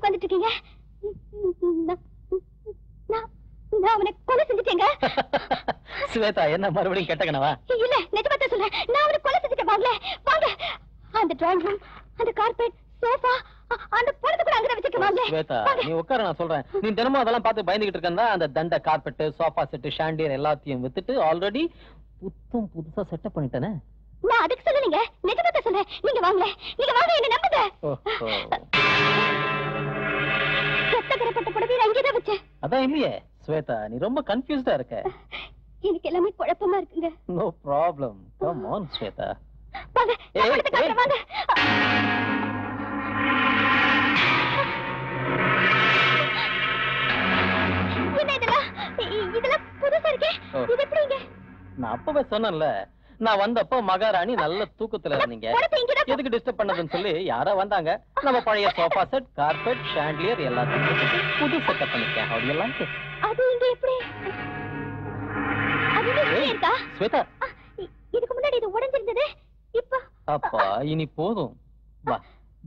வந்துட்டு இருக்கீங்க? நான் அவனை கொலை செஞ்சுட்டேங்க. ஸ்வேதா, என்ன மறுபடியும் கெட்ட கனவா? இல்ல, நிஜமா தான் சொல்றேன். நான் அவனை கொலை செஞ்சுட்டேன். வாங்க வாங்க. அந்த டிராயிங் ரூம், அந்த கார்பெட், சோஃபா, அந்த படத்தை கூட அங்க வச்சிருக்க. வாங்க ஸ்வேதா, நீ உட்கார, நான் சொல்றேன். நீ தினமும் அதெல்லாம் பார்த்து பயந்துகிட்டு இருக்கா? அந்த தண்ட கார்பெட், சோஃபா செட், ஷாண்டியர் எல்லாத்தையும் வித்துட்டு ஆல்ரெடி புதுசா செட்டப் பண்ணிட்டேனே. நான் அதுக்கு சொல்லலீங்க, நிஜமா தான் சொல்றேன். நீங்க வாங்க, நீங்க வாங்க, என்ன நம்புங்க. ரத்தகரப்பட்ட புடவை அங்கேதான் வச்சேன். அதான் இல்லையே ஸ்வேதா, நீ ரொம்ப கன்ஃபியூஸ்டா இருக்க. எனக்கு எல்லாமே குழப்பமா இருக்குங்க. No problem, come on Shweta. வாங்க, வாங்க. என்ன இதெல்லாம் புதுசா இருக்கே, இது எப்படிங்க? நான் அப்பவே சொன்னேன்ல, நான் வந்தப்போ மகாராணி நல்ல தூக்கத்துல இருந்தீங்க. எதுக்கு டிஸ்டர்ப் பண்ணதுன்னு சொல்லி யாரோ வந்தாங்க. நம்ம பழைய சோஃபா செட், கார்பெட், ஷாண்டியர் எல்லாத்தையும் புது செட்டப் பண்ணிட்டேன். அப்படி எல்லாம் அது இங்க எப்படி? அது இங்க இருக்கா? ஸ்வேதா, இதுக்கு முன்னாடி இது உடைஞ்சிருந்தது. இப்ப அப்பா இனி போதும். வா,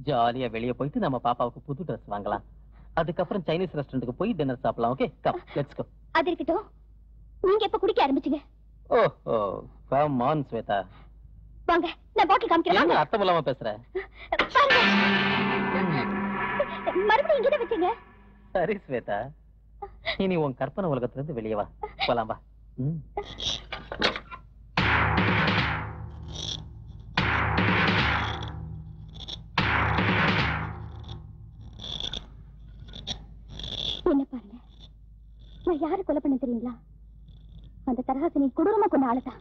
ஜாலியா வெளிய போயிட்டு நம்ம பாப்பாவுக்கு புது Dress வாங்கலாம். அதுக்கப்புறம் சைனீஸ் ரெஸ்டாரண்ட்டுக்கு போய் டின்னர் சாப்பிடலாம். Okay, come let's go. அது இருக்கட்டும், நீங்க எப்ப குடிக்க ஆரம்பிச்சீங்க? Oh come on Shweta. வாங்க, நான் பாட்டில் காமிக்கிறேன். என்ன அர்த்தம் இல்லாம பேசுற? மறுபடியும் இங்கே தான் வச்சீங்க. சரி ஸ்வேதா, இனி உன் கற்பனை உலகத்துல இருந்து வெளியே வா. போலாம் வா. என்ன பாருங்க, நான் யாரை கொலை பண்ண தெரியுங்களா? அந்த தரகாசினி கொடூரமா கொண்ட ஆளுதான்,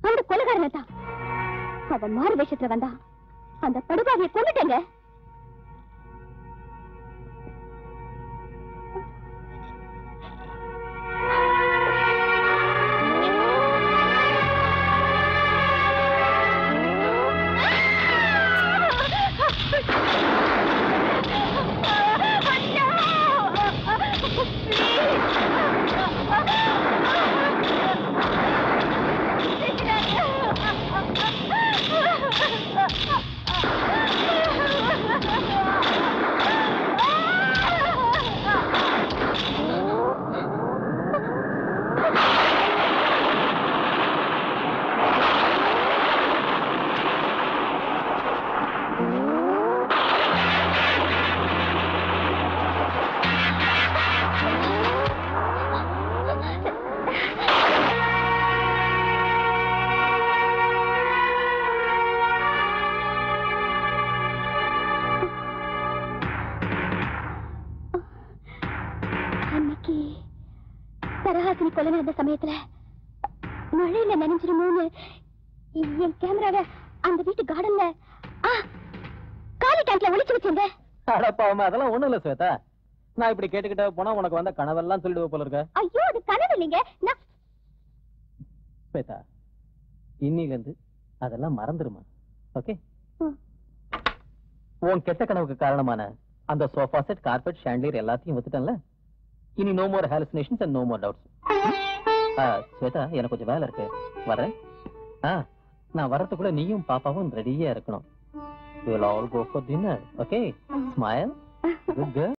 அந்த கொலைகாரனை தான். அவன் மாறு வேஷத்துல வந்தா அந்த படுபாவியை கொண்டுட்டேங்க. தரகாசினி கொலை நடந்த சமயத்துல மழையில நனைஞ்சிருமோன்னு என் கேமராவை அந்த வீட்டு கார்டன்ல காலி டேங்க்ல ஒளிச்சு வச்சிருந்த. அடப்பாவமா, அதெல்லாம் ஒண்ணும் இல்ல ஸ்வேதா. நான் இப்படி கேட்டுக்கிட்ட போனா உனக்கு வந்த கனவெல்லாம் சொல்லிடுவ போல இருக்க. ஐயோ, அது கனவு இல்லைங்க. ஸ்வேதா, இன்னில இருந்து அதெல்லாம் மறந்துருமா? ஓகே? உன் கெட்ட கனவுக்கு காரணமான அந்த சோஃபா செட், கார்பெட், ஷாண்டியர் எல்லாத்தையும் வித்துட்டேன்ல. இனி no more hallucinations and no more doubts. Shweta, எனக்கு கொஞ்சம் வேலை இருக்கு, வரேன். நான் வரதுக்குள்ள நீயும் பாப்பாவும் ரெடியா இருக்கணும். We'll all go for dinner. Okay? Smile. Good girl.